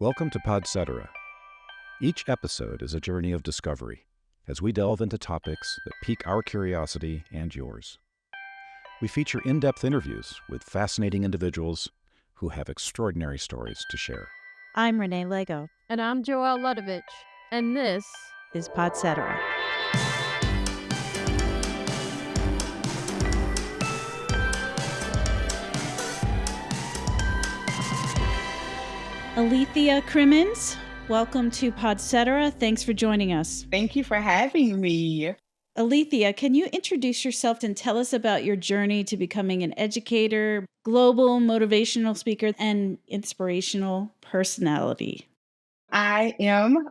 Welcome to Podcetera. Each episode is a journey of discovery as we delve into topics that pique our curiosity and yours. We feature in-depth interviews with fascinating individuals who have extraordinary stories to share. I'm Renee Lego. And I'm Joelle Ludovich. And this is Podcetera. Alethea Crimmins, welcome to Podcetera. Thanks for joining us. Thank you for having me. Alethea, can you introduce yourself and tell us about your journey to becoming an educator, global motivational speaker, and inspirational personality? I am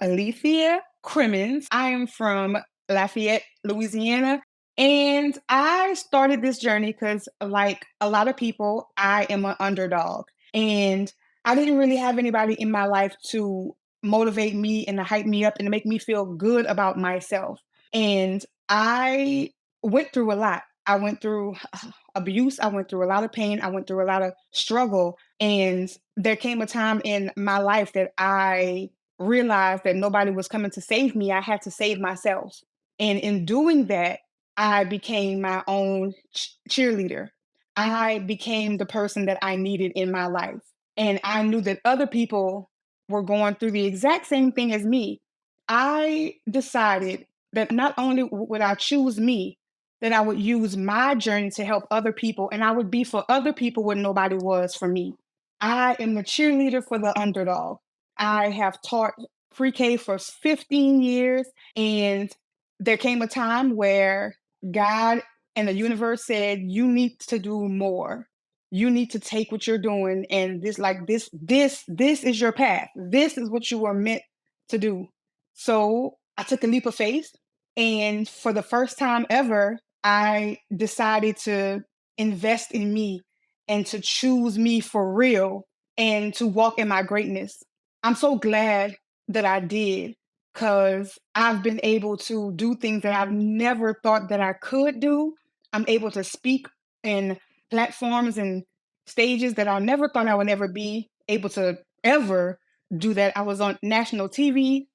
Alethea Crimmins. I am from Lafayette, Louisiana. And I started this journey because, like a lot of people, I am an underdog. And I didn't really have anybody in my life to motivate me and to hype me up and to make me feel good about myself. And I went through a lot. I went through abuse. I went through a lot of pain. I went through a lot of struggle. And there came a time in my life that I realized that nobody was coming to save me. I had to save myself. And in doing that, I became my own cheerleader. I became the person that I needed in my life. And I knew that other people were going through the exact same thing as me. I decided that not only would I choose me, that I would use my journey to help other people, and I would be for other people what nobody was for me. I am the cheerleader for the underdog. I have taught pre-K for 15 years, and there came a time where God and the universe said, you need to do more. You need to take what you're doing and this is your path. This is what you were meant to do. So I took a leap of faith, and for the first time ever, I decided to invest in me and to choose me for real and to walk in my greatness. I'm so glad that I did, because I've been able to do things that I've never thought that I could do. I'm able to speak in platforms and stages that I never thought I would ever be able to ever do that. I was on national TV.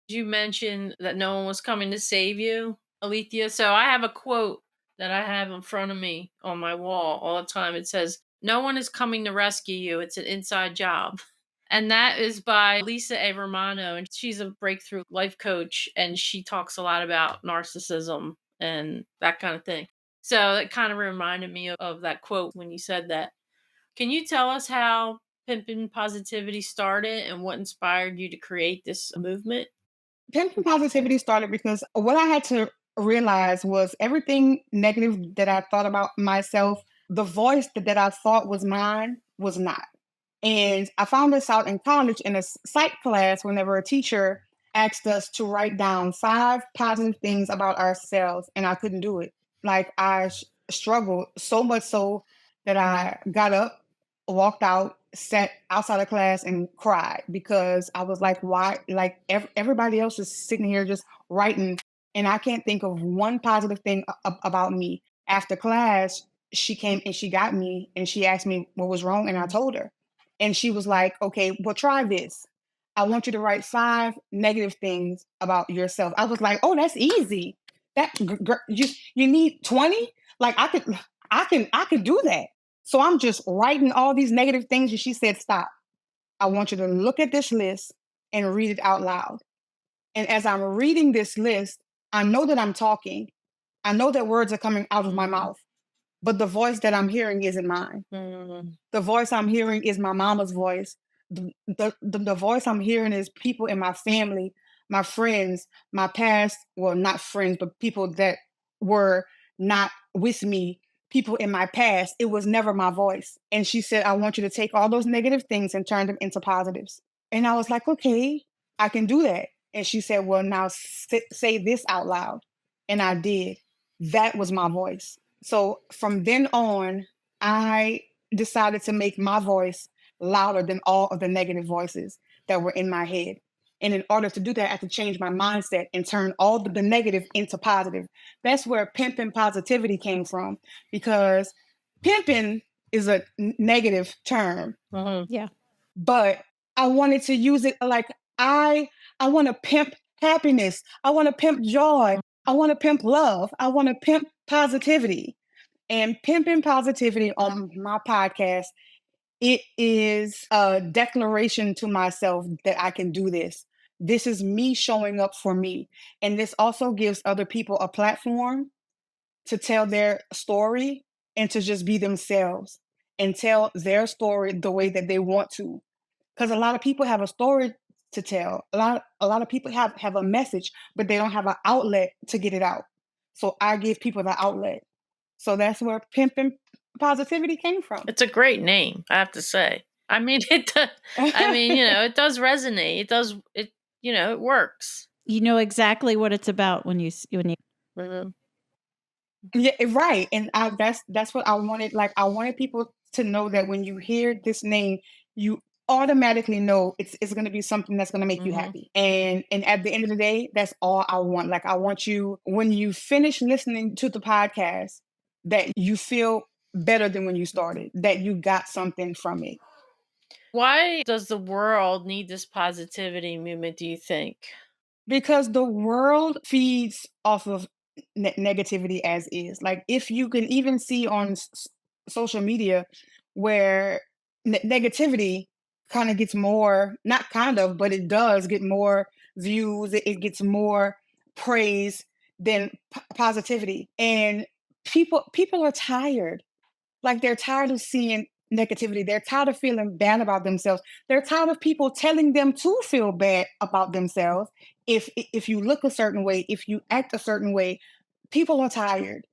You mentioned that no one was coming to save you, Alethea. So I have a quote that I have in front of me on my wall all the time. It says, "No one is coming to rescue you. It's an inside job." And that is by Lisa A. Romano. And she's a breakthrough life coach. And she talks a lot about narcissism and that kind of thing. So it kind of reminded me of that quote when you said that. Can you tell us how Pimpin Positivity started and what inspired you to create this movement? Pimpin Positivity started because what I had to realize was everything negative that I thought about myself, the voice that I thought was mine was not. And I found this out in college in a psych class whenever a teacher asked us to write down 5 positive things about ourselves, and I couldn't do it. Like I struggled so much so that I got up, walked out, sat outside of class and cried, because I was like, why? Like everybody else is sitting here just writing, and I can't think of one positive thing about me. After class, she came and she got me and she asked me what was wrong, and I told her. And she was like, okay, well, try this. I want you to write 5 negative things about yourself. I was like, oh, that's easy. You need 20? Like I could do that. So I'm just writing all these negative things. And she said, stop. I want you to look at this list and read it out loud. And as I'm reading this list, I know that I'm talking. I know that words are coming out of my mouth, but the voice that I'm hearing isn't mine. The voice I'm hearing is my mama's voice. The voice I'm hearing is people in my family, my friends, my past, well, not friends, but people that were not with me, people in my past. It was never my voice. And she said, I want you to take all those negative things and turn them into positives. And I was like, okay, I can do that. And she said, well, now say this out loud. And I did. That was my voice. So from then on, I decided to make my voice louder than all of the negative voices that were in my head. And in order to do that, I had to change my mindset and turn all the negative into positive. That's where Pimpin Positivity came from, because pimping is a negative term. Yeah. But I wanted to use it like I want to pimp happiness. I want to pimp joy. I want to pimp love. I want to pimp positivity. And Pimpin Positivity on my podcast, it is a declaration to myself that I can do this. This is me showing up for me. And this also gives other people a platform to tell their story and to just be themselves and tell their story the way that they want to. Because a lot of people have a story to tell. A lot of people have a message, but they don't have an outlet to get it out. So I give people the outlet. So that's where Pimpin Positivity came from. It's a great name, I have to say. I mean, it does resonate. It works. You know exactly what it's about when you. Mhm. Yeah, right. And that's what I wanted. Like I wanted people to know that when you hear this name, you automatically know it's gonna be something that's gonna make you Mhm. happy. And at the end of the day, that's all I want. Like I want you when you finish listening to the podcast, that you feel better than when you started, that you got something from it. Why does the world need this positivity movement, do you think? Because the world feeds off of negativity as is. Like if you can even see on social media where negativity kind of gets more, not kind of, but it does get more views, it gets more praise than positivity. And people are tired. Like they're tired of seeing negativity. They're tired of feeling bad about themselves. They're tired of people telling them to feel bad about themselves. If you look a certain way, if you act a certain way, people are tired.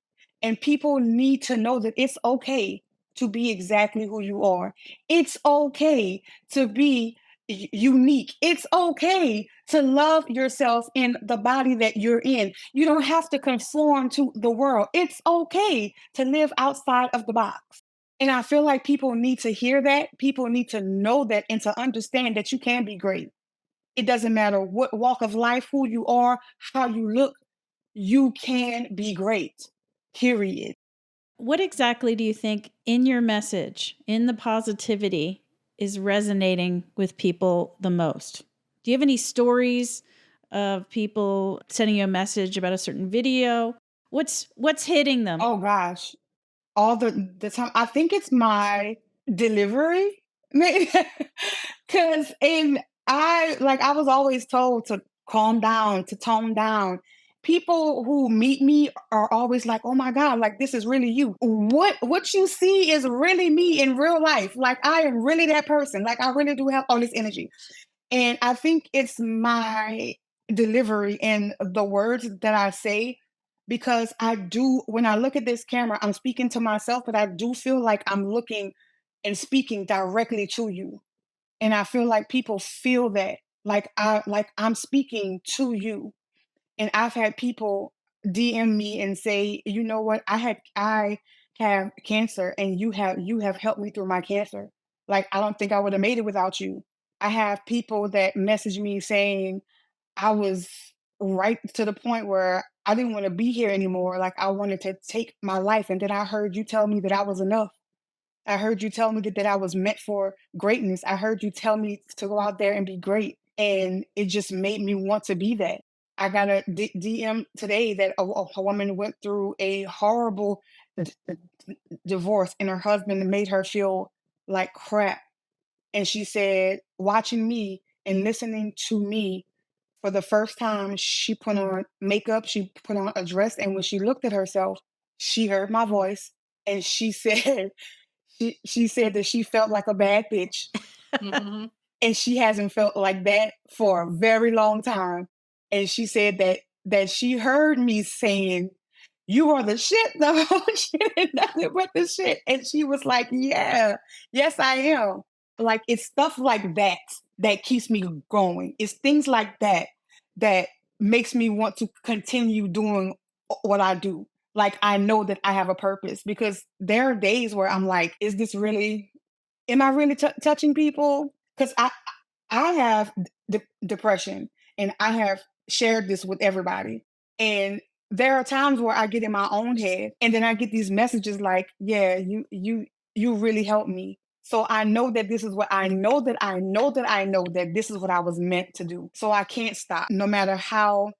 And people need to know that it's okay to be exactly who you are. It's okay to be unique. It's okay to love yourself in the body that you're in. You don't have to conform to the world. It's okay to live outside of the box. And I feel like people need to hear that. People need to know that and to understand that you can be great. It doesn't matter what walk of life, who you are, how you look, you can be great. Period. What exactly do you think in your message, in the positivity, is resonating with people the most? Do you have any stories of people sending you a message about a certain video? What's hitting them? Oh gosh. All the time. I think it's my delivery. Cause in I was always told to calm down, to tone down. People who meet me are always like, "Oh my God, like this is really you." What you see is really me in real life. Like I am really that person. Like I really do have all this energy. And I think it's my delivery and the words that I say because I do, when I look at this camera, I'm speaking to myself, but I do feel like I'm looking and speaking directly to you. And I feel like people feel that like I'm speaking to you. And I've had people DM me and say, you know what, I have cancer and you have helped me through my cancer. Like I don't think I would have made it without you. I have people that message me saying I was right to the point where I didn't want to be here anymore. Like I wanted to take my life. And then I heard you tell me that I was enough. I heard you tell me that I was meant for greatness. I heard you tell me to go out there and be great. And it just made me want to be that. I got a DM today that a woman went through a horrible divorce and her husband made her feel like crap. And she said, watching me and listening to me for the first time, she put on makeup, she put on a dress. And when she looked at herself, she heard my voice and she said, she said that she felt like a bad bitch Mhm. and she hasn't felt like that for a very long time. And she said that she heard me saying, "You are the shit, though." She did nothing but the shit. And she was like, "Yeah, yes, I am." Like it's stuff like that that keeps me going. It's things like that that makes me want to continue doing what I do. Like I know that I have a purpose because there are days where I'm like, is this really am I really touching people? Because I have depression, and I have shared this with everybody. And there are times where I get in my own head, and then I get these messages like, "Yeah, you really helped me." So I know that this is what I know that I know that I know that this is what I was meant to do. So I can't stop. No matter how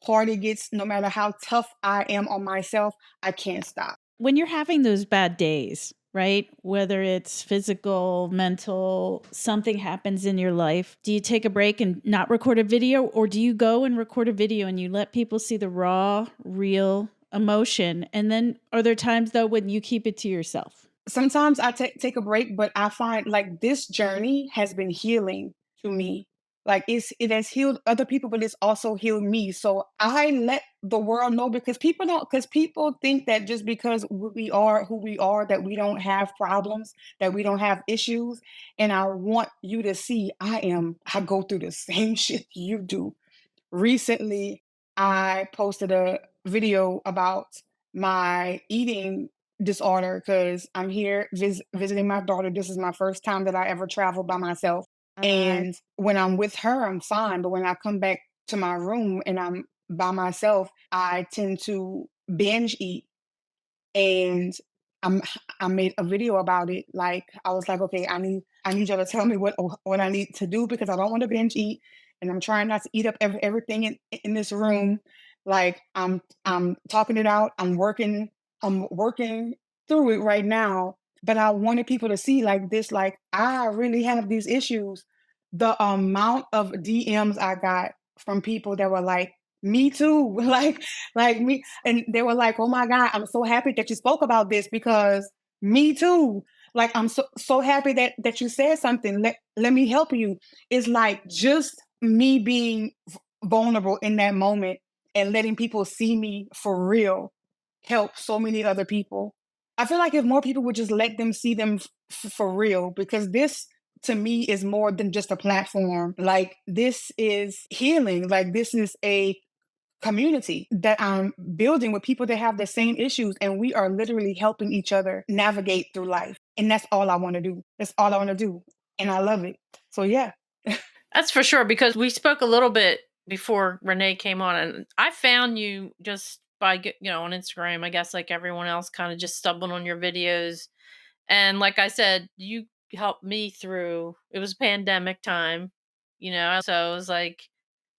hard it gets, no matter how tough I am on myself, I can't stop. When you're having those bad days, right? Whether it's physical, mental, something happens in your life, do you take a break and not record a video, or do you go and record a video and you let people see the raw, real emotion? And then are there times though when you keep it to yourself? Sometimes I take a break, but I find like this journey has been healing to me. Like it has healed other people, but it's also healed me. So I let the world know, because people think that just because we are who we are, that we don't have problems, that we don't have issues. And I want you to see I go through the same shit you do. Recently, I posted a video about my eating disorder because I'm here visiting my daughter. This is my first time that I ever traveled by myself. And when I'm with her, I'm fine. But when I come back to my room and I'm by myself, I tend to binge eat. And I'm I made a video about it. Like I was like, okay, I need y'all to tell me what I need to do, because I don't want to binge eat, and I'm trying not to eat up everything in this room. Like I'm talking it out. I'm working through it right now. But I wanted people to see like this, like I really have these issues. The amount of DMs I got from people that were like, me too. Like me, and they were like, "Oh my God, I'm so happy that you spoke about this, because me too. Like I'm so happy that you said something. Let me help you." It's like just me being vulnerable in that moment and letting people see me for real help so many other people. I feel like if more people would just let them see them for real, because this to me is more than just a platform. Like this is healing. Like this is a community that I'm building with people that have the same issues, and we are literally helping each other navigate through life. And that's all I want to do. That's all I want to do. And I love it. So yeah. That's for sure, because we spoke a little bit before Renee came on, and I found you just by on Instagram. I guess like everyone else, kind of just stumbled on your videos, and like I said, you helped me through. It was pandemic time, so it was like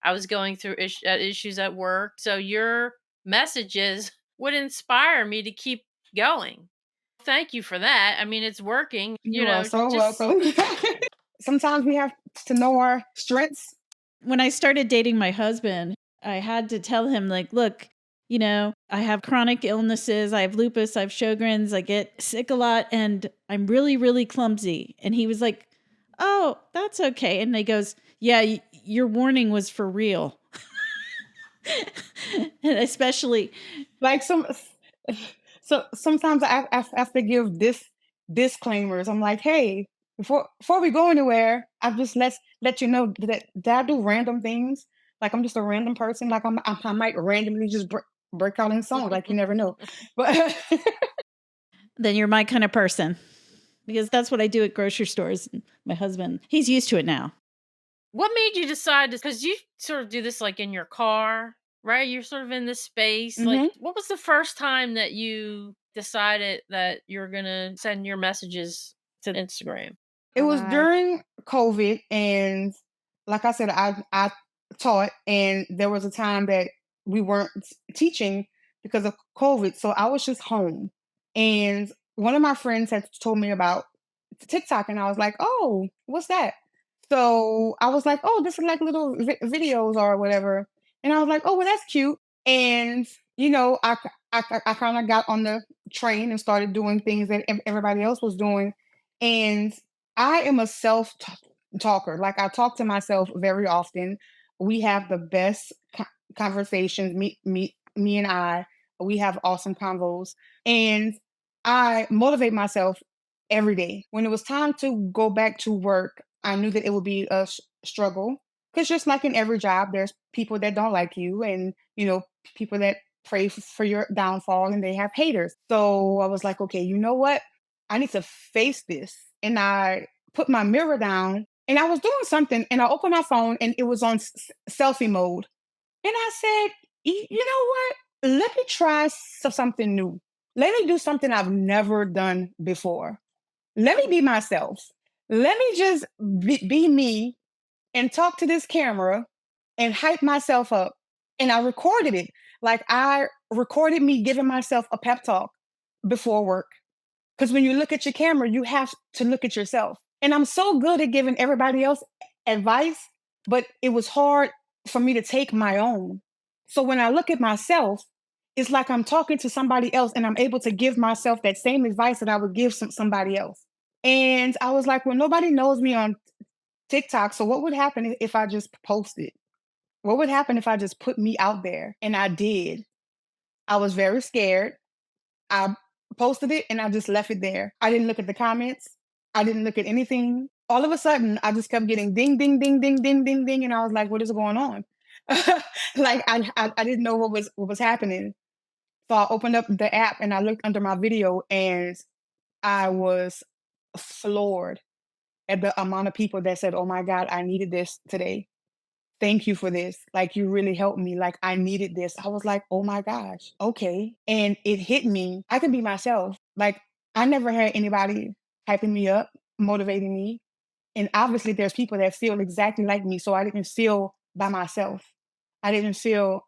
I was going through issues at work. So your messages would inspire me to keep going. Thank you for that. I mean, it's working. You are so Just welcome. Sometimes we have to know our strengths. When I started dating my husband, I had to tell him, like, look, I have chronic illnesses. I have lupus. I have Sjogren's. I get sick a lot and I'm really, really clumsy. And he was like, oh, that's okay. And he goes, yeah, your warning was for real. And especially Like so sometimes I have to give disclaimers. I'm like, hey, before we go anywhere, I just let you know that I do random things. Like I'm just a random person. Like I might randomly just break out in song. Like you never know. But then you're my kind of person, because that's what I do at grocery stores. My husband, he's used to it now. what made you decide to? Because you sort of do this like in your car, right? You're sort of in this space. Like, Mhm. what was the first time that you decided that you're gonna send your messages to Instagram? It was during COVID, and like I said, I taught, and there was a time that we weren't teaching because of COVID, so I was just home. And one of my friends had told me about TikTok, and I was like, "Oh, what's that?" So I was like, "Oh, this is like little videos or whatever." And I was like, "Oh, well, that's cute." And I kind of got on the train and started doing things that everybody else was doing, and I am a self talker. Like I talk to myself very often. We have the best conversations. Me and I. We have awesome convos, and I motivate myself every day. When it was time to go back to work, I knew that it would be a struggle, because just like in every job, there's people that don't like you, and people that pray for your downfall, and they have haters. So I was like, okay, you know what? I need to face this. And I put my mirror down, and I was doing something, and I opened my phone and it was on selfie mode. And I said, You know what? Let me try something new. Let me do something I've never done before." let me be myself. Let me just be me and talk to this camera and hype myself up. And I recorded it. Like I recorded me giving myself a pep talk before work. Because when you look at your camera, you have to look at yourself. And I'm so good at giving everybody else advice, but it was hard for me to take my own. So when I look at myself, it's like I'm talking to somebody else and I'm able to give myself that same advice that I would give somebody else. And I was like, well, nobody knows me on TikTok. So what would happen if I just posted? What would happen if I just put me out there? And I did. I was very scared. I posted it and I just left it there. I didn't look at the comments. I didn't look at anything. All of a sudden, I just kept getting ding, ding, ding, ding, ding, ding, ding, and I was like, "What is going on?" Like I didn't know what was happening. So I opened up the app and I looked under my video, and I was floored at the amount of people that said, "Oh my God, I needed this today. Thank you for this. Like, you really helped me. Like, I needed this." I was like, oh my gosh, okay. And it hit me. I can be myself. Like, I never had anybody hyping me up, motivating me. And obviously, there's people that feel exactly like me. So I didn't feel by myself. I didn't feel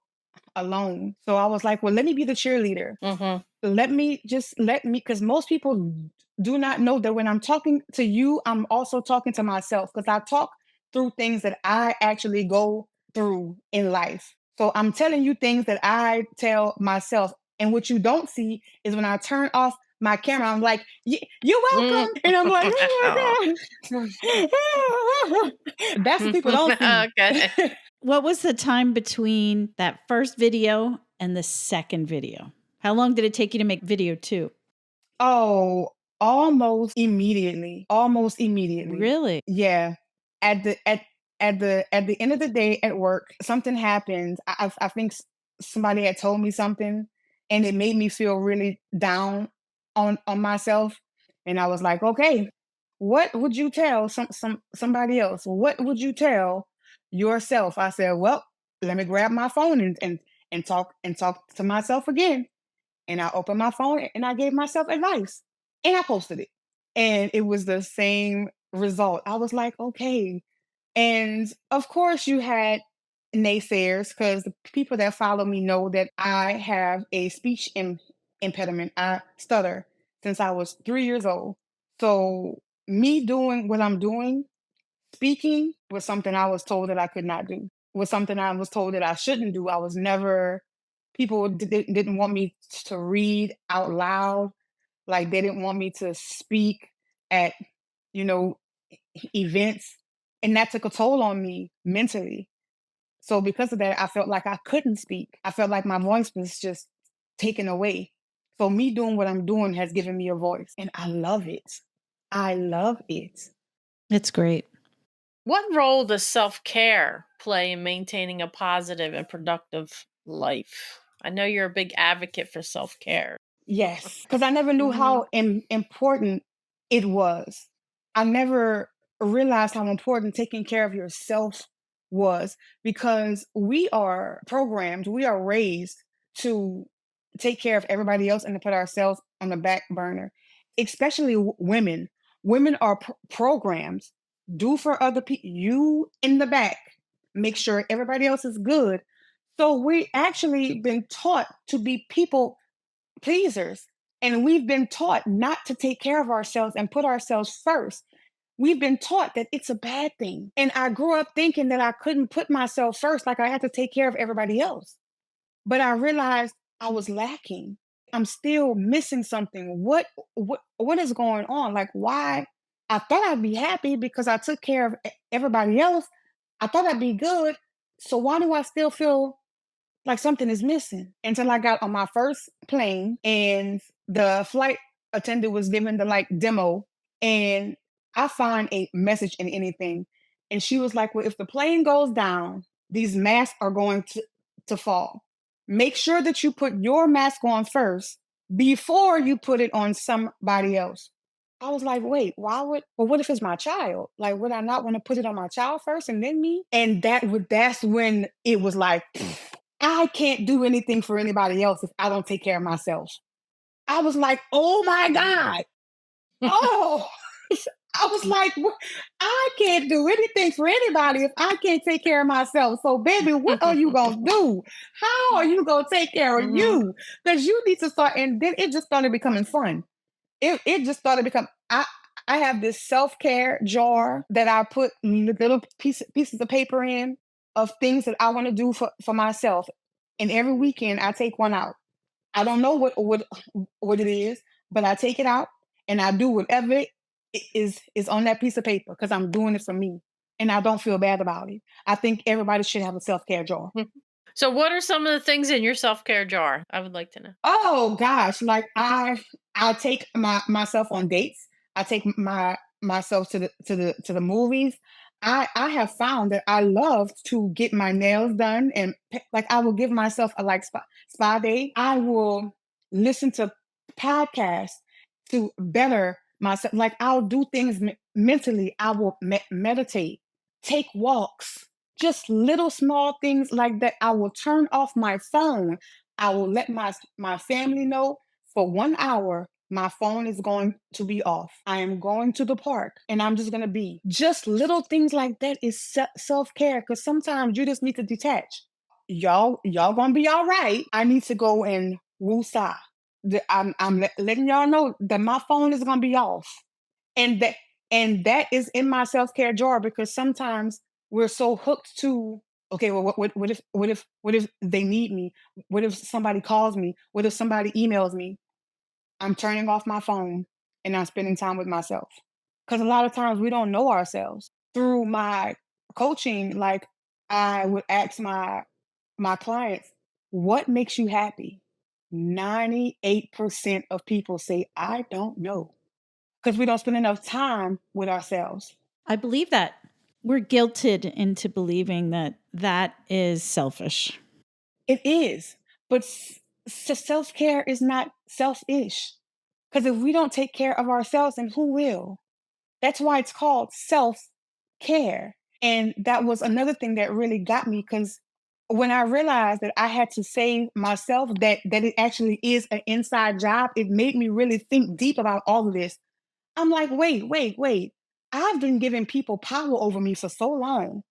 alone. So I was like, well, let me be the cheerleader. Mhm. Let me, because most people do not know that when I'm talking to you, I'm also talking to myself because I talk through things that I actually go through in life. So I'm telling you things that I tell myself. And what you don't see is when I turn off my camera, I'm like, you're welcome. And I'm like, oh my God. That's what people don't see. Okay. What was the time between that first video and the second video? How long did it take you to make video 2? Oh, almost immediately. Almost immediately. Really? Yeah. At the end of the day at work, something happened. I think somebody had told me something, and it made me feel really down on myself. And I was like, okay, what would you tell somebody else? What would you tell yourself? I said, well, let me grab my phone and talk to myself again. And I opened my phone and I gave myself advice and I posted it. And it was the same result. I was like, okay. And of course, you had naysayers because the people that follow me know that I have a speech impediment. I stutter since I was 3 years old. So, me doing what I'm doing, speaking, was something I was told that I could not do, was something I was told that I shouldn't do. I was never, people didn't want me to read out loud. Like they didn't want me to speak at, you know, events. And that took a toll on me mentally. So because of that, I felt like I couldn't speak. I felt like my voice was just taken away. So me doing what I'm doing has given me a voice and I love it. I love it. It's great. What role does self-care play in maintaining a positive and productive life? I know you're a big advocate for self-care. Yes, because I never knew how important it was. I never realized how important taking care of yourself was because we are programmed, we are raised to take care of everybody else and to put ourselves on the back burner, especially women. Women are programmed, do for other people, you in the back, make sure everybody else is good. So we actually been taught to be people pleasers. And we've been taught not to take care of ourselves and put ourselves first. We've been taught that it's a bad thing. And I grew up thinking that I couldn't put myself first, like I had to take care of everybody else. But I realized I was lacking. I'm still missing something. What is going on? Like why? I thought I'd be happy because I took care of everybody else. I thought I'd be good. So why do I still feel like something is missing until I got on my first plane and the flight attendant was giving the like demo and I find a message in anything. And she was like, well, if the plane goes down, these masks are going to fall. Make sure that you put your mask on first before you put it on somebody else. I was like, wait, well, what if it's my child? Like, would I not want to put it on my child first and then me? And that's when it was like, I can't do anything for anybody else if I don't take care of myself. I was like, oh my God. Oh. I was like, I can't do anything for anybody if I can't take care of myself. So, baby, what are you going to do? How are you going to take care of Mhm. you? Because you need to start. And then it just started becoming fun. It just started becoming, I have this self-care jar that I put little pieces of paper in of things that I want to do for myself. And every weekend I take one out. I don't know what it is, but I take it out and I do whatever is on that piece of paper because I'm doing it for me, and I don't feel bad about it. I think everybody should have a self care jar. So, what are some of the things in your self care jar? I would like to know. Oh gosh, like I take myself on dates. I take myself to the movies. I have found that I love to get my nails done, and like I will give myself a like spa day. I will listen to podcasts to better myself. Like I'll do things mentally. I will meditate, take walks, just little small things like that. I will turn off my phone. I will let my family know for 1 hour my phone is going to be off. I am going to the park and I'm just going to be. Just little things like that is self-care because sometimes you just need to detach. Y'all going to be all right. I need to go and woosah. I'm letting y'all know that my phone is going to be off. And that is in my self-care jar because sometimes we're so hooked to, okay, well, what if they need me? What if somebody calls me? What if somebody emails me? I'm turning off my phone and I'm spending time with myself. Because a lot of times we don't know ourselves. Through my coaching, like I would ask my clients, what makes you happy? 98% of people say, I don't know. Because we don't spend enough time with ourselves. I believe that. We're guilted into believing that that is selfish. It is. But self-care is not selfish. Because if we don't take care of ourselves, then who will? That's why it's called self-care. And that was another thing that really got me because when I realized that I had to save myself, that it actually is an inside job, it made me really think deep about all of this. I'm like, wait. I've been giving people power over me for so long,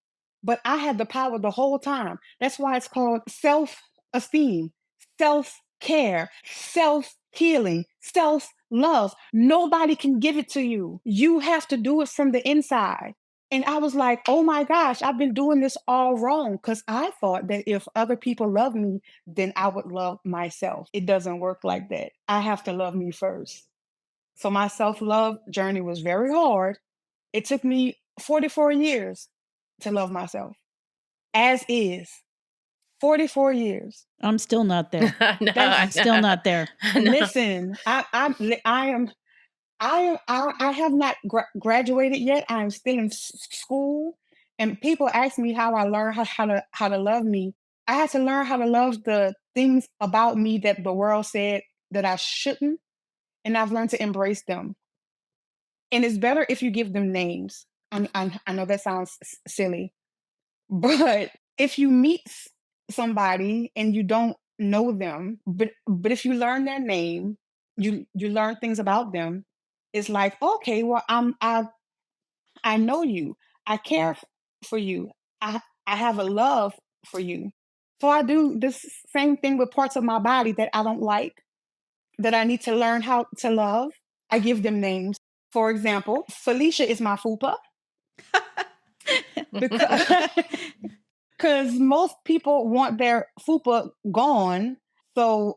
but I had the power the whole time. That's why it's called self esteem, self care, self healing, self love. Nobody can give it to you. You have to do it from the inside. And I was like, oh my gosh, I've been doing this all wrong because I thought that if other people love me, then I would love myself. It doesn't work like that. I have to love me first. So my self-love journey was very hard. It took me 44 years to love myself as is. 44 years. I'm still not there. No, I'm still not there. No. Listen, I have not graduated yet. I'm still in school, and people ask me how I learned how to love me. I had to learn how to love the things about me that the world said that I shouldn't, and I've learned to embrace them. And it's better if you give them names. I know that sounds silly, but if you meet somebody and you don't know them, but if you learn their name, you learn things about them. It's like, okay, well, I know you. I care for you. I have a love for you. So I do this same thing with parts of my body that I don't like, that I need to learn how to love. I give them names. For example, Felicia is my fupa because most people want their fupa gone. So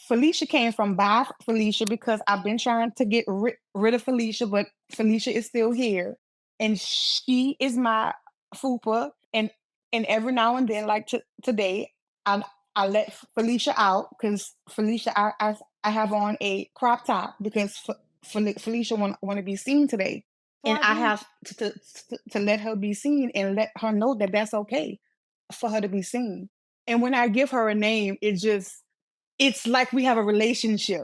Felicia came from by Felicia because I've been trying to get rid of Felicia, but Felicia is still here, and she is my fupa. And every now and then, like today, I let Felicia out because Felicia I have on a crop top because Felicia want to be seen today, and I have to let her be seen and let her know that that's okay for her to be seen. And when I give her a name, it's like we have a relationship,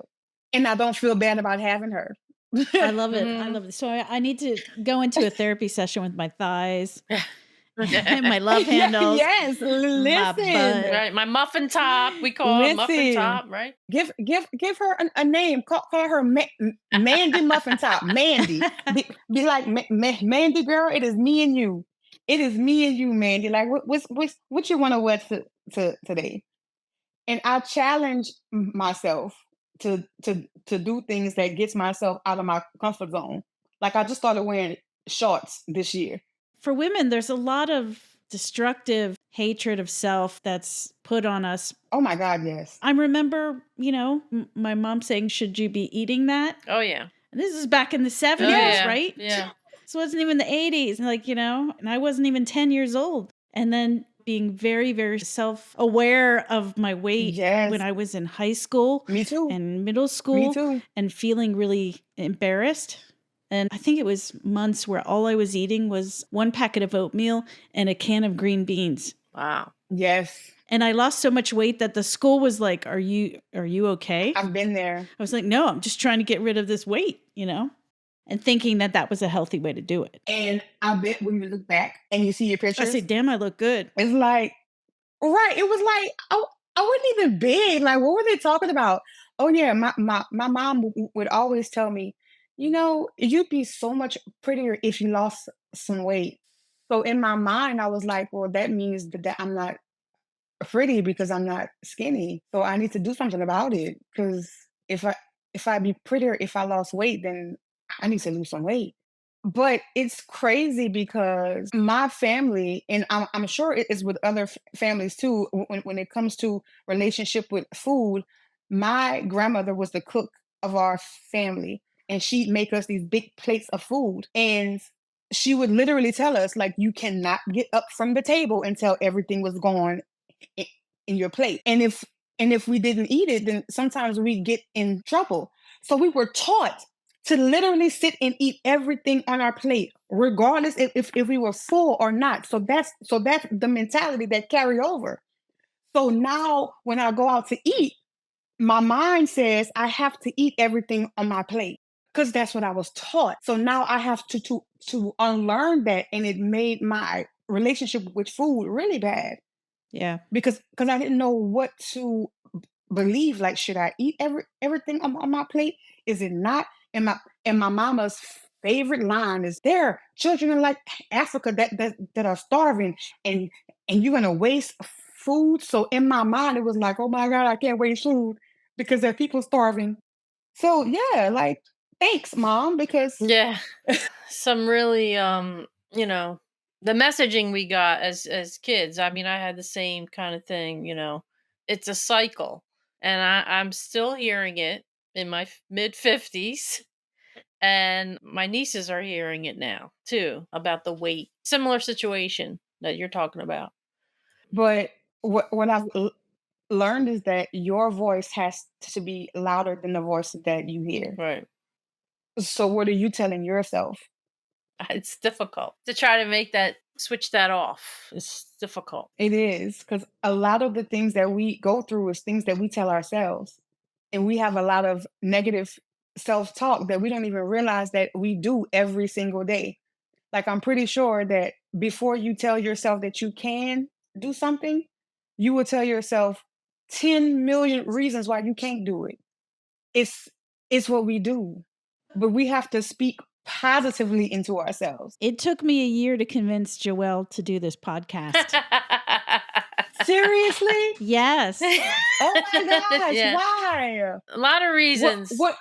and I don't feel bad about having her. I love it. I Mhm. love it. So I need to go into a therapy session with my thighs My love handles. Yes, My listen. butt. Right, my muffin top. We call it muffin Listen. top, right? Give her a name. Call her Mandy Muffin Top. Mandy. Be like Mandy girl. It is me and you. It is me and you, Mandy. Like what you want to wear to today? And I challenge myself to do things that gets myself out of my comfort zone. Like I just started wearing shorts this year. For women, there's a lot of destructive hatred of self that's put on us. Oh my God, yes. I remember, my mom saying, should you be eating that? Oh, yeah. And this is back in the 70s, yeah. right? Yeah. So it wasn't even the 80s. And I wasn't even 10 years old. And then being very, very self-aware of my weight Yes. when I was in high school. Me too. And middle school. Me too. And feeling really embarrassed. And I think it was months where all I was eating was 1 packet of oatmeal and a can of green beans. Wow. Yes. And I lost so much weight that the school was like, are you okay? I've been there. I was like, no, I'm just trying to get rid of this weight, and thinking that was a healthy way to do it. And I bet when you look back and you see your pictures, I say, damn, I look good. it's like, right. It was like, I wasn't even big. Like, what were they talking about? Oh yeah. My mom would always tell me, you'd be so much prettier if you lost some weight. So in my mind, I was like, well, that means that I'm not pretty because I'm not skinny. So I need to do something about it. Because if I'd be prettier if I lost weight, then I need to lose some weight. But it's crazy because my family, and I'm sure it is with other families too, when it comes to relationship with food, my grandmother was the cook of our family, and she'd make us these big plates of food. And she would literally tell us, like, you cannot get up from the table until everything was gone in your plate. And if we didn't eat it, then sometimes we get in trouble. So we were taught to literally sit and eat everything on our plate, regardless if we were full or not. So that's the mentality that carried over. So now when I go out to eat, my mind says I have to eat everything on my plate because that's what I was taught. So now I have to unlearn that, and it made my relationship with food really bad. Yeah. Because I didn't know what to believe. Like, should I eat everything on my plate? Is it not? And my mama's favorite line is, there are children in like Africa that are starving, and you're gonna waste food. So in my mind, it was like, oh my God, I can't waste food because there are people starving. So yeah, like, thanks, Mom, because Yeah. Some really the messaging we got as kids. I mean, I had the same kind of thing, It's a cycle. And I'm still hearing it in my mid 50s. And my nieces are hearing it now too, about the weight. Similar situation that you're talking about. But what I've learned is that your voice has to be louder than the voice that you hear. Right. So what are you telling yourself? It's difficult to try to switch that off. It's difficult. It is, because a lot of the things that we go through is things that we tell ourselves. And we have a lot of negative self-talk that we don't even realize that we do every single day. Like, I'm pretty sure that before you tell yourself that you can do something, you will tell yourself 10 million reasons why you can't do it. It's what we do. But we have to speak positively into ourselves. It took me a year to convince Joelle to do this podcast. Seriously? Yes. Oh my gosh, Yeah. why? A lot of reasons. What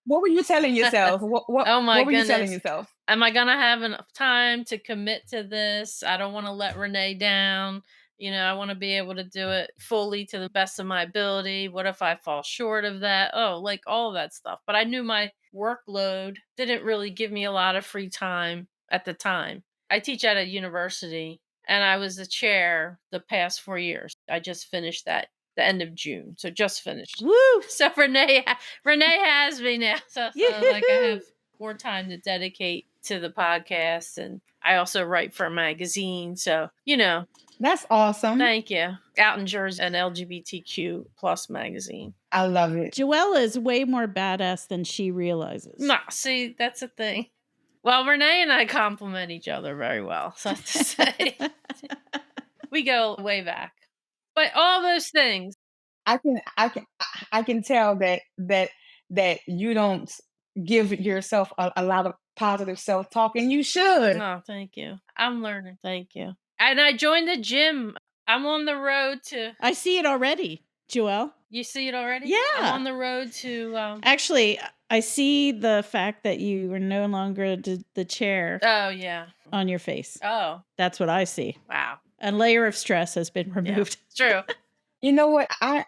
were you telling yourself? What Oh my what were you telling goodness. yourself? Am I going to have enough time to commit to this? I don't want to let Renee down. I want to be able to do it fully to the best of my ability. What if I fall short of that? Oh, like all of that stuff. But I knew my workload didn't really give me a lot of free time at the time. I teach at a university, and I was the chair the past 4 years. I just finished that the end of June. So just finished. Woo! So Renee has me now. So like I have more time to dedicate to the podcast, and I also write for a magazine. So, That's awesome. thank you. Out in Jersey, an LGBTQ plus magazine. I love it. Joelle is way more badass than she realizes. Nah, see, that's a thing. Well, Renee and I compliment each other very well, so I have to say. We go way back. But all those things. I can tell that you don't give yourself a lot of positive self-talk, and you should. Oh, thank you. I'm learning. Thank you. And I joined the gym. I'm on the road to. I see it already, Joelle. You see it already? Yeah. I'm on the road to. Actually, I see the fact that you are no longer the chair Oh, yeah. on your face. Oh, That's what I see. wow. A layer of stress has been Yeah, removed. it's true. You know what? I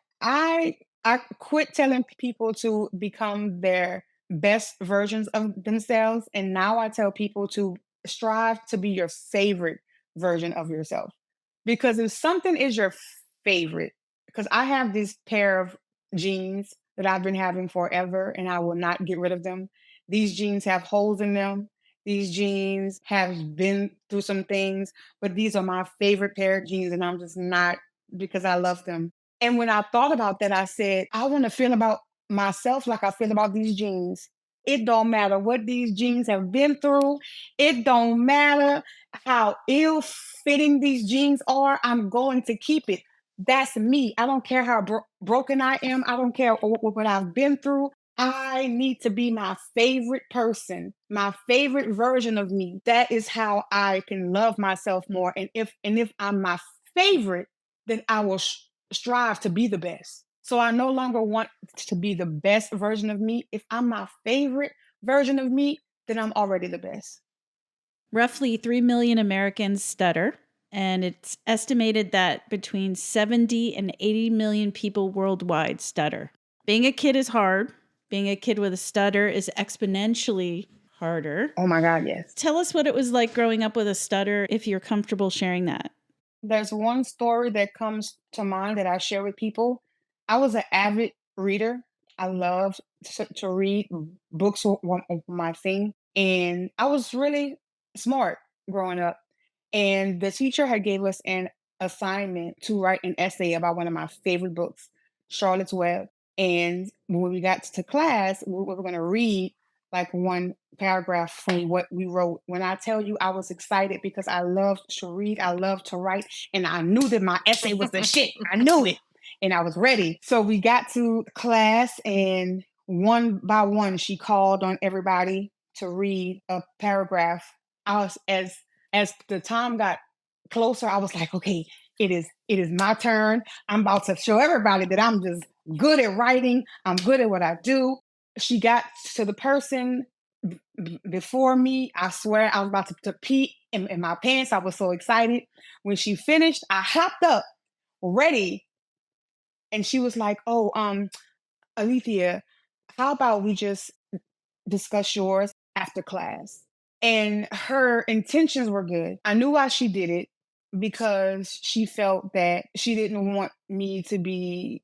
quit telling people to become their best versions of themselves, and now I tell people to strive to be your favorite version of yourself. Because if something is your favorite, because I have this pair of jeans that I've been having forever and I will not get rid of them. These jeans have holes in them. These jeans have been through some things, but these are my favorite pair of jeans, and I'm just not, because I love them. And when I thought about that, I said, I want to feel about myself like I feel about these jeans. It don't matter what these jeans have been through. It don't matter how ill fitting these jeans are. I'm going to keep it. That's me. I don't care how broken I am. I don't care what I've been through. I need to be my favorite person, my favorite version of me. That is how I can love myself more. And if I'm my favorite, then I will strive to be the best. So I no longer want to be the best version of me. If I'm my favorite version of me, then I'm already the best. Roughly 3 million Americans stutter, and it's estimated that between 70 and 80 million people worldwide stutter. Being a kid is hard. Being a kid with a stutter is exponentially harder. Oh my God, yes. Tell us what it was like growing up with a stutter, if you're comfortable sharing that. There's one story that comes to mind that I share with people. I was an avid reader. I loved to read. Books were one of my thing. And I was really smart growing up. And the teacher had gave us an assignment to write an essay about one of my favorite books, Charlotte's Web. And when we got to class, we were going to read like one paragraph from what we wrote. When I tell you I was excited because I loved to read, I loved to write, and I knew that my essay was the shit. I knew it. And I was ready. So we got to class, and one by one, she called on everybody to read a paragraph. I was as the time got closer, I was like, okay, it is my turn. I'm about to show everybody that I'm just good at writing. I'm good at what I do. She got to the person before me. I swear I was about to pee in my pants. I was so excited. When she finished, I hopped up ready. And she was like, oh, Alethea, how about we just discuss yours after class? And her intentions were good. I knew why she did it, because she felt that she didn't want me to be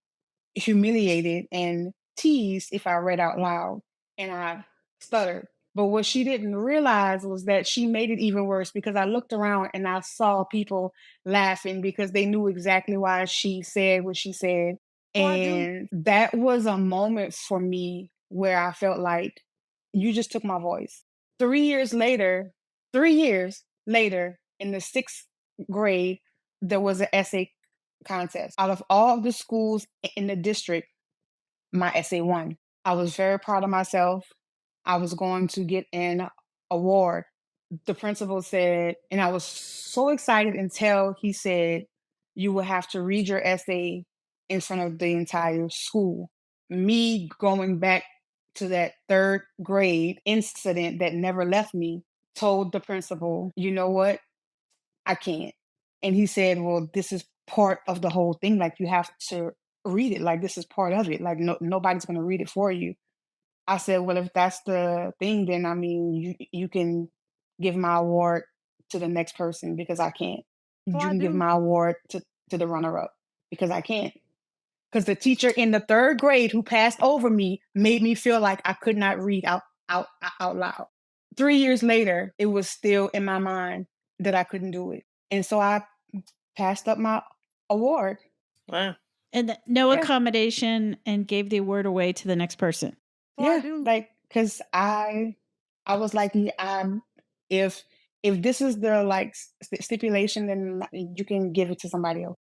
humiliated and teased if I read out loud and I stuttered. But what she didn't realize was that she made it even worse, because I looked around and I saw people laughing because they knew exactly why she said what she said. And that was a moment for me where I felt like, you just took my voice. 3 years later, in the sixth grade, there was an essay contest. Out of all of the schools in the district, my essay won. I was very proud of myself. I was going to get an award. The principal said, and I was so excited until he said, you will have to read your essay in front of the entire school. Me going back to that third grade incident that never left me, told the principal, you know what? I can't. And he said, well, this is part of the whole thing. Like, you have to read it. Like, this is part of it. Like, nobody's going to read it for you. I said, well, if that's the thing, then I mean, you can give my award to the next person, because I can't. You can give my award to the runner up, because I can't. Because the teacher in the third grade who passed over me made me feel like I could not read out loud. 3 years later, it was still in my mind that I couldn't do it. And so I passed up my award. Wow. And no Yeah. accommodation, and gave the award away to the next person. Yeah, like, because I I was like, if if this is the like stipulation, then you can give it to somebody else.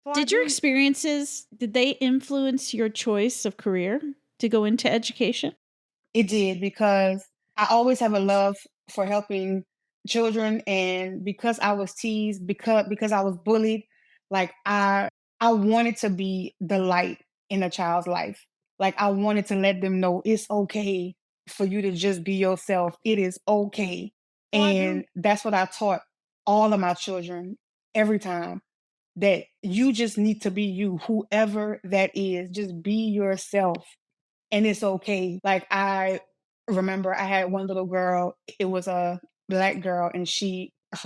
So I Did your do. experiences, did they influence your choice of career to go into education? It did because I always have a love for helping children, and because I was teased, because I was bullied, like I wanted to be the light in a child's life. Like I wanted to let them know it's okay for you to just be yourself. It is okay. Oh, I do. And that's what I taught all of my children every time, that you just need to be you, whoever that is. Just be yourself and it's okay. Like I remember I had one little girl, it was a black girl, and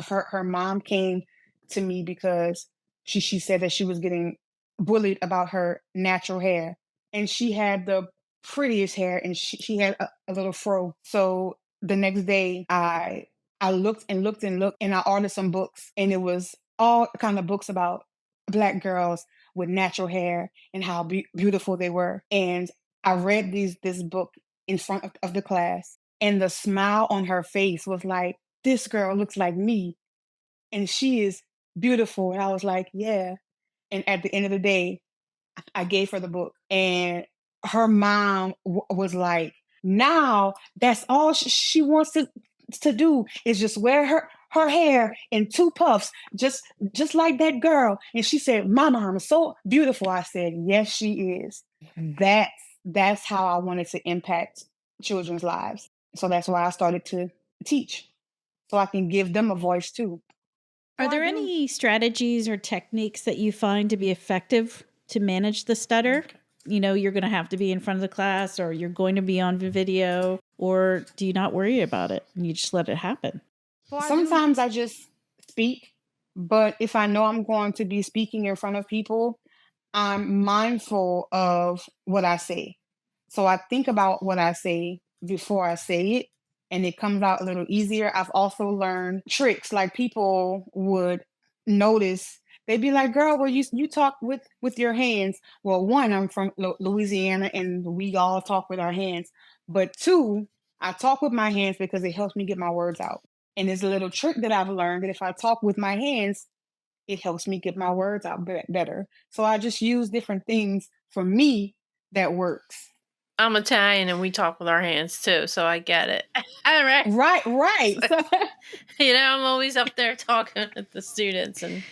her mom came to me because she said that she was getting bullied about her natural hair. And she had the prettiest hair, and she had a little fro. So the next day I looked and looked and looked, and I ordered some books, and it was all kind of books about black girls with natural hair and how beautiful they were. And I read this book in front of the class, and the smile on her face was like, "This girl looks like me, and she is beautiful." And I was like, "Yeah." And at the end of the day, I gave her the book, and her mom was like, "Now that's all she wants to do is just wear her hair in two puffs, just like that girl." And she said, "My mom is so beautiful." I said, "Yes, she is." That's that's how I wanted to impact children's lives. So that's why I started to teach, so I can give them a voice too. So Are I there do. any strategies or techniques that you find to be effective to manage the stutter? You know, you're going to have to be in front of the class, or you're going to be on video, or do you not worry about it and you just let it happen? Sometimes I just speak, but if I know I'm going to be speaking in front of people, I'm mindful of what I say. So I think about what I say before I say it, and it comes out a little easier. I've also learned tricks, like people would notice. They'd be like, "Girl, well, you talk with your hands." Well, one, I'm from Louisiana, and we all talk with our hands. But two, I talk with my hands because it helps me get my words out. And it's a little trick that I've learned, that if I talk with my hands, it helps me get my words out better. So I just use different things for me that works. I'm Italian and we talk with our hands too, so I get it. All right. Right, right. I'm always up there talking with the students and,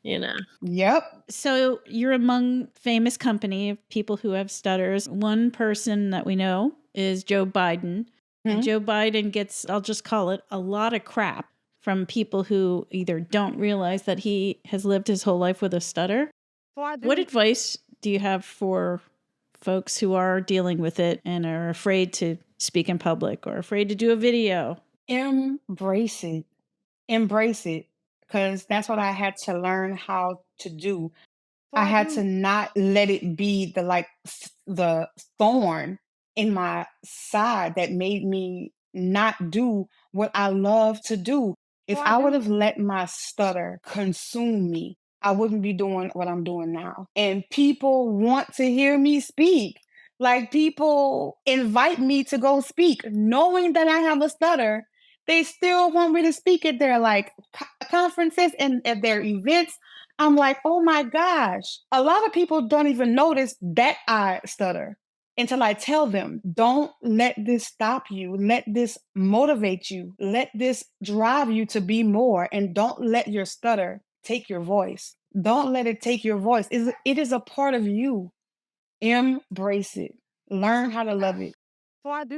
you know. Yep. So you're among famous company of people who have stutters. One person that we know is Joe Biden. And Mhm. Joe Biden gets, I'll just call it, a lot of crap from people who either don't realize that he has lived his whole life with a stutter. What advice do you have for folks who are dealing with it and are afraid to speak in public or afraid to do a video? Embrace it. Embrace it. Because that's what I had to learn how to do. I had to not let it be the thorn in my side that made me not do what I love to do. If I would have let my stutter consume me, I wouldn't be doing what I'm doing now. And people want to hear me speak. Like people invite me to go speak, knowing that I have a stutter. They still want me to speak at their like conferences and at their events. I'm like, oh my gosh. A lot of people don't even notice that I stutter until I tell them. Don't let this stop you. Let this motivate you. Let this drive you to be more. And don't let your stutter take your voice. Don't let it take your voice. It is a part of you. Embrace it. Learn how to love it.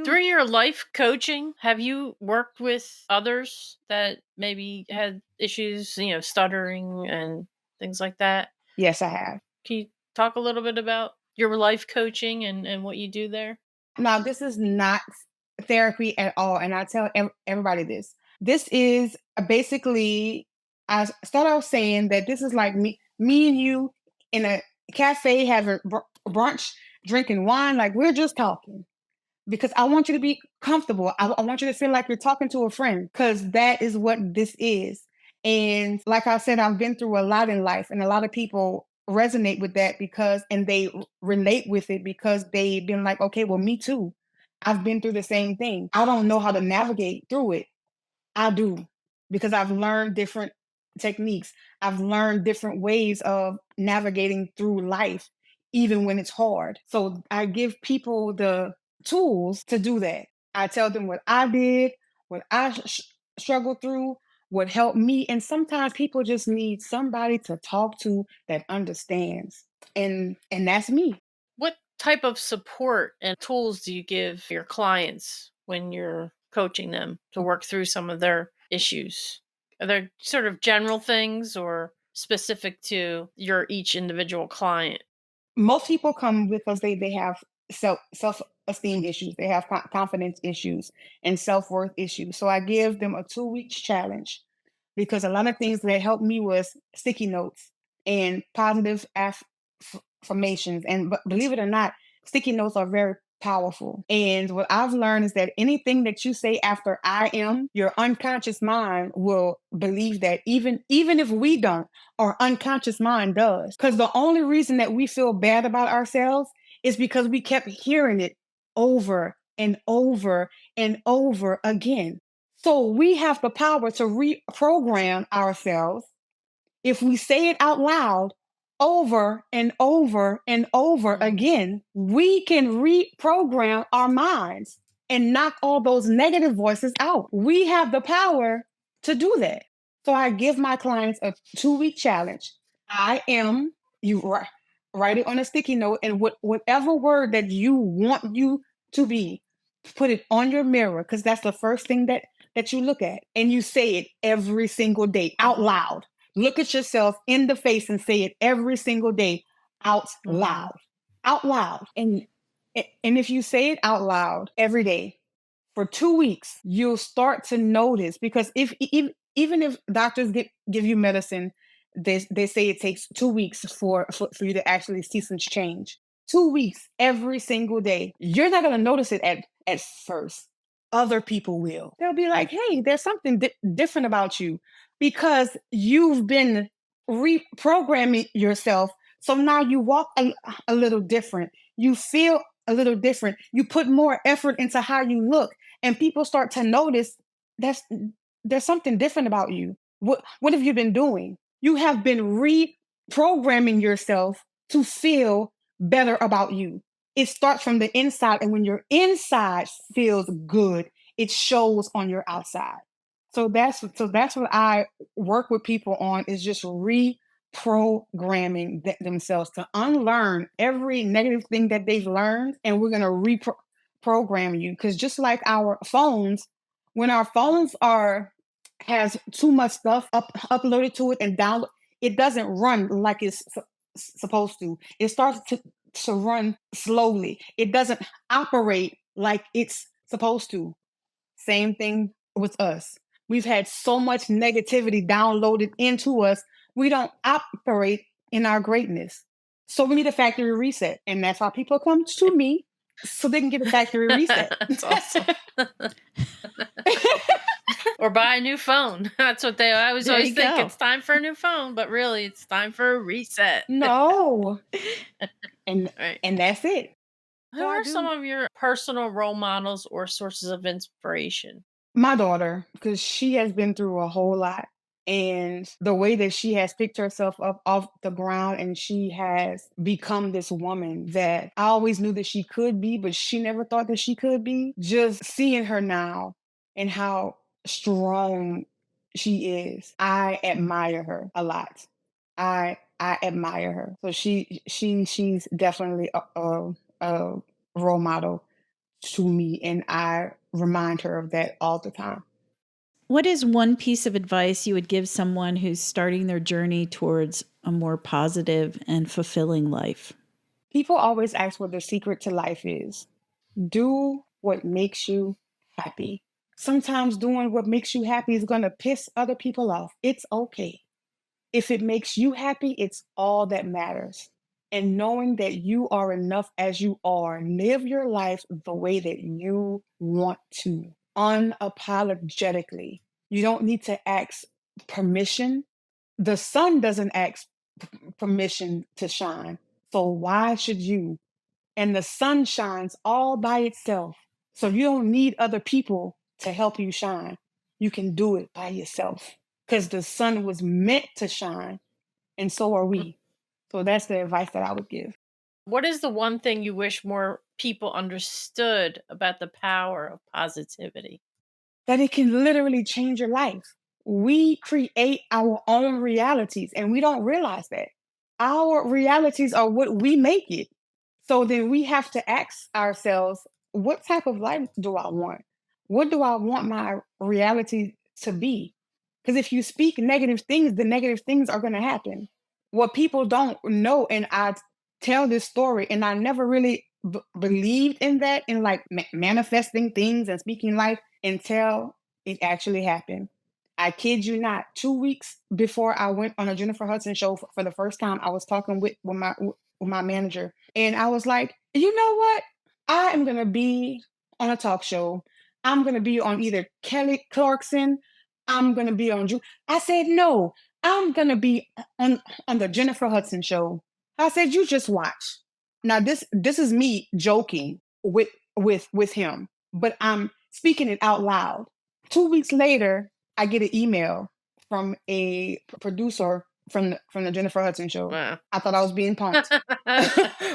Through your life coaching, have you worked with others that maybe had issues, stuttering and things like that? Yes, I have. Can you talk a little bit about your life coaching and what you do there? Now, this is not therapy at all. And I tell everybody this. This is basically, I start out saying that this is like me and you in a cafe having brunch, drinking wine, like we're just talking. Because I want you to be comfortable. I want you to feel like you're talking to a friend, because that is what this is. And like I said, I've been through a lot in life, and a lot of people resonate with that and they relate with it because they've been like, okay, well, me too. I've been through the same thing. I don't know how to navigate through it. I do, because I've learned different techniques. I've learned different ways of navigating through life, even when it's hard. So I give people the tools to do that. I tell them what I did, what I struggled through, what helped me. And sometimes people just need somebody to talk to that understands. And that's me. What type of support and tools do you give your clients when you're coaching them to work through some of their issues? Are there sort of general things or specific to your each individual client? Most people come because they have self-esteem issues, they have confidence issues and self-worth issues. So I give them a 2 week challenge, because a lot of things that helped me was sticky notes and positive affirmations. And believe it or not, sticky notes are very powerful. And what I've learned is that anything that you say after I am, your unconscious mind will believe that, even if we don't, our unconscious mind does. Because the only reason that we feel bad about ourselves is because we kept hearing it over and over and over again. So we have the power to reprogram ourselves if we say it out loud over and over and over again. We can reprogram our minds and knock all those negative voices out. We have the power to do that. So I give my clients a 2 week challenge. I am, you write it on a sticky note, and whatever word that you want you to be, put it on your mirror, because that's the first thing that you look at. And you say it every single day out loud. Look at yourself in the face and say it every single day out loud. Out loud. And if you say it out loud every day for 2 weeks, you'll start to notice. Because even if doctors give you medicine, they say it takes 2 weeks for you to actually see some change. 2 weeks every single day. You're not going to notice it at first. Other people will. They'll be like, hey, there's something different about you, because you've been reprogramming yourself. So now you walk a little different. You feel a little different. You put more effort into how you look, and people start to notice there's something different about you. What have you been doing? You have been reprogramming yourself to feel better about you. It starts from the inside, and when your inside feels good, it shows on your outside. So that's what I work with people on, is just reprogramming themselves to unlearn every negative thing that they've learned, and we're going to reprogram you. Because just like our phones, when our phones has too much stuff uploaded to it and download, it doesn't run like it's supposed to. It starts to run slowly. It doesn't operate like it's supposed to. Same thing with us. We've had so much negativity downloaded into us, we don't operate in our greatness. So we need a factory reset. And that's why people come to me, so they can get a factory reset. That's awesome. Or buy a new phone. That's what they always think. go. It's time for a new phone, but really it's time for a reset. No. And Right. and that's it. Who So I are do- some of your personal role models or sources of inspiration? My daughter, because she has been through a whole lot. And the way that she has picked herself up off the ground, and she has become this woman that I always knew that she could be, but she never thought that she could be. Just seeing her now and how strong she is, I admire her a lot. I admire her. So she's definitely a role model to me, and I remind her of that all the time. What is one piece of advice you would give someone who's starting their journey towards a more positive and fulfilling life? People always ask what the secret to life is. Do what makes you happy. Sometimes doing what makes you happy is going to piss other people off. It's okay. If it makes you happy, it's all that matters. And knowing that you are enough as you are, live your life the way that you want to, unapologetically. You don't need to ask permission. The sun doesn't ask permission to shine. So why should you? And the sun shines all by itself. So you don't need other people to help you shine. You can do it by yourself because the sun was meant to shine, and so are we. So that's the advice that I would give. What is the one thing you wish more people understood about the power of positivity? That it can literally change your life. We create our own realities and we don't realize that. Our realities are what we make it. So then we have to ask ourselves, what type of life do I want? What do I want my reality to be? Because if you speak negative things, the negative things are going to happen. What people don't know, and I tell this story, and I never really believed in that, in like manifesting things and speaking life until it actually happened. I kid you not. 2 weeks before I went on a Jennifer Hudson show for the first time, I was talking with my manager, and I was like, you know what? I am gonna be on a talk show. I'm gonna be on either Kelly Clarkson. I'm gonna be on. I said no. I'm gonna be on the Jennifer Hudson show. I said you just watch. Now this is me joking with him, but I'm speaking it out loud. 2 weeks later, I get an email from a producer from the Jennifer Hudson show. Wow. I thought I was being punked.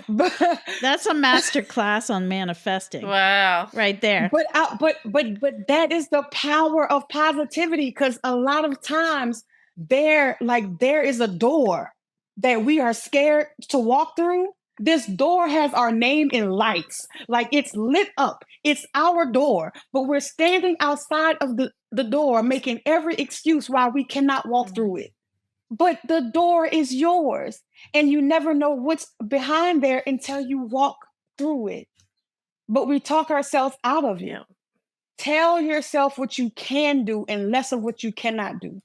but That's a master class on manifesting. Wow. Right there. but that is the power of positivity, because a lot of times there is a door that we are scared to walk through. This door has our name in lights, like it's lit up. It's our door, but we're standing outside of the door making every excuse why we cannot walk through it. But the door is yours, and you never know what's behind there until you walk through it. But we talk ourselves out of it. Yeah. Tell yourself what you can do and less of what you cannot do.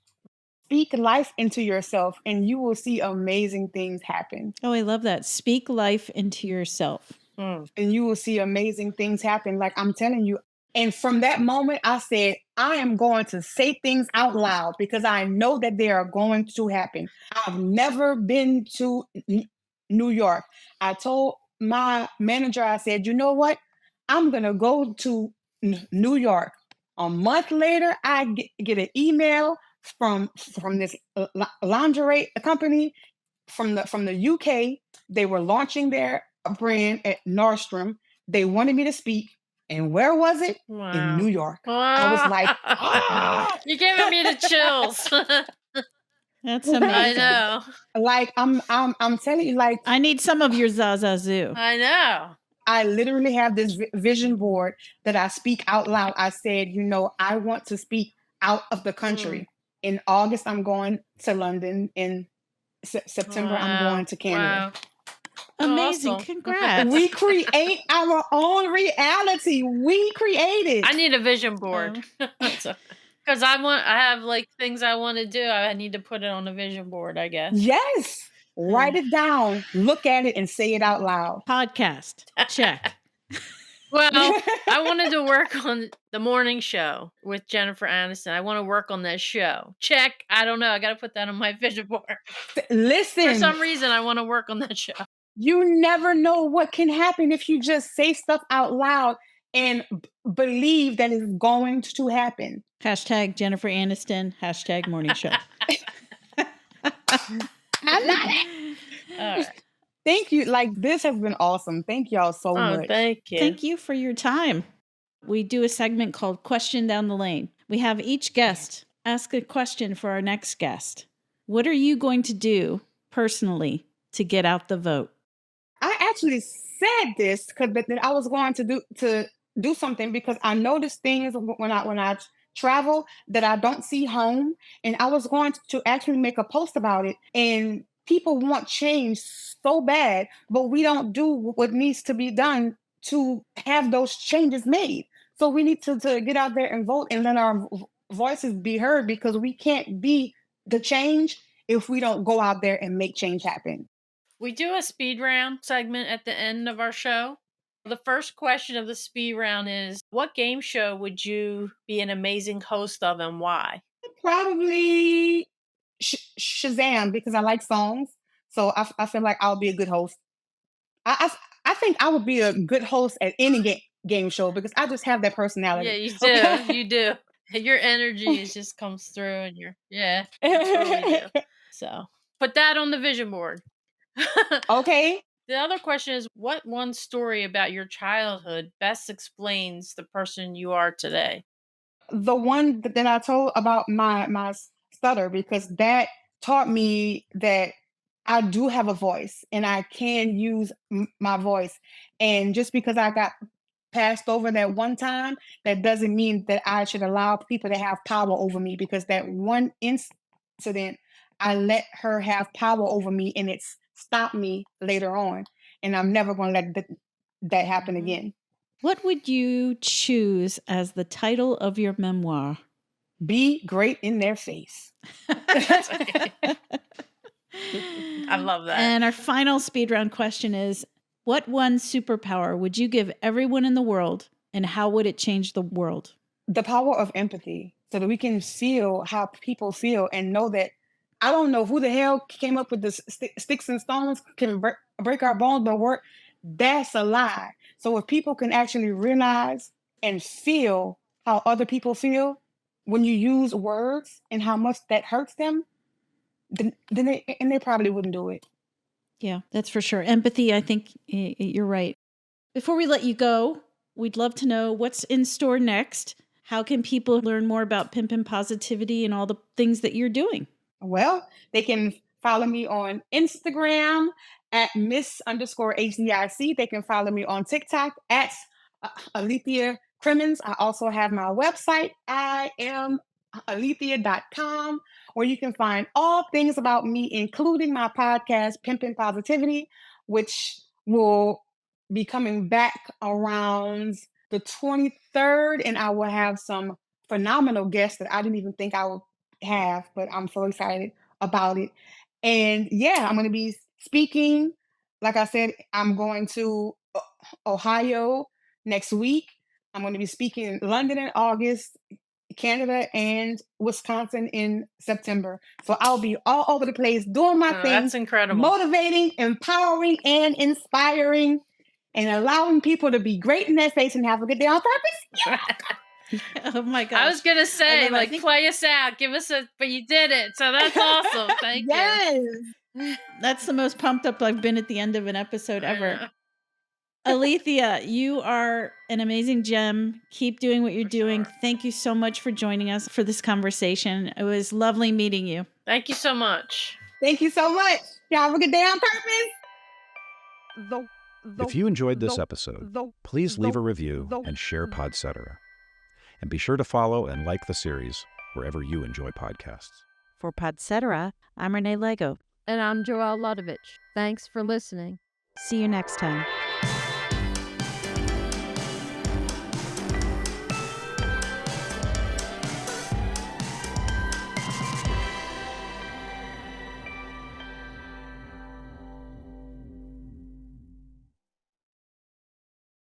Speak life into yourself, and you will see amazing things happen. Oh, I love that. Speak life into yourself. Mm. And you will see amazing things happen. Like I'm telling you. And from that moment, I said, I am going to say things out loud because I know that they are going to happen. I've never been to New York. I told my manager, I said, you know what? I'm going to go to New York. A month later, I get an email from this lingerie company from the UK. They were launching their brand at Nordstrom. They wanted me to speak. And where was it? Wow. In New York. Wow. I was like, ah! You're giving me the chills. That's amazing. I know. Like I'm telling you, like I need some of your Zazazoo. I know. I literally have this vision board that I speak out loud. I said, you know, I want to speak out of the country. In August, I'm going to London. In September, I'm going to Canada. Wow. Amazing. Awesome. Congrats. We create our own reality. We create it. I need a vision board. Because I have like things I want to do. I need to put it on a vision board, I guess. Yes. Write it down, look at it, and say it out loud. Podcast. Check. Well, I wanted to work on the morning show with Jennifer Aniston. I want to work on that show. Check. I don't know. I got to put that on my vision board. Listen. For some reason, I want to work on that show. You never know what can happen if you just say stuff out loud and believe that it's going to happen. Hashtag Jennifer Aniston. Hashtag morning show. I love it. All right. Thank you. Like, this has been awesome. Thank y'all so much. Thank you. Thank you for your time. We do a segment called Question Down the Lane. We have each guest ask a question for our next guest. What are you going to do personally to get out the vote? I actually said this because I was going to do something because I noticed things when I travel that I don't see home, and I was going to actually make a post about it. And people want change so bad, but we don't do what needs to be done to have those changes made. So we need to get out there and vote and let our voices be heard, because we can't be the change if we don't go out there and make change happen. We do a speed round segment at the end of our show. The first question of the speed round is, what game show would you be an amazing host of and why? Probably Shazam, because I like songs. So I feel like I'll be a good host. I think I would be a good host at any game. game show because I just have that personality. Yeah, you do. Okay. You do. Your energy just comes through and yeah, you totally do. So put that on the vision board. Okay. The other question is, what one story about your childhood best explains the person you are today? The one that I told about my stutter, because that taught me that I do have a voice and I can use my voice. And just because I got passed over that one time, that doesn't mean that I should allow people to have power over me, because that one incident, I let her have power over me and it's stopped me later on. And I'm never going to let that happen Mhm. again. What would you choose as the title of your memoir? Be great in their face. I love that. And our final speed round question is, what one superpower would you give everyone in the world, and how would it change the world? The power of empathy, so that we can feel how people feel and know that I don't know who the hell came up with this sticks and stones can break our bones, but work. That's a lie. So if people can actually realize and feel how other people feel when you use words and how much that hurts them, then they probably wouldn't do it. Yeah, that's for sure. Empathy, I think you're right. Before we let you go, we'd love to know what's in store next. How can people learn more about Pimpin Positivity and all the things that you're doing? Well, they can follow me on Instagram at Miss_HDIC. They can follow me on TikTok at Alethea Crimmins. I also have my website, I am Alethea.com, where you can find all things about me, including my podcast, Pimpin Positivity, which will be coming back around the 23rd. And I will have some phenomenal guests that I didn't even think I would have, but I'm so excited about it. And yeah, I'm going to be speaking. Like I said, I'm going to Ohio next week. I'm going to be speaking in London in August, Canada, and Wisconsin in September. So I'll be all over the place doing my thing, That's incredible. motivating, empowering, and inspiring, and allowing people to be great in their face and have a good day on purpose. Yeah. Oh my gosh. I was gonna say, love it. I like, think- play us out, give us but you did it, so that's awesome. Thank you. That's the most pumped up I've been at the end of an episode I ever. know. Alethea, you are an amazing gem. Keep doing what you're For doing. sure. Thank you so much for joining us for this conversation. It was lovely meeting you. Thank you so much. Thank you so much. Y'all have a good day on purpose. If you enjoyed this episode, please leave a review and share Podcetera. And be sure to follow and like the series wherever you enjoy podcasts. For Podcetera, I'm Renee Lego. And I'm Joelle Ludovich. Thanks for listening. See you next time.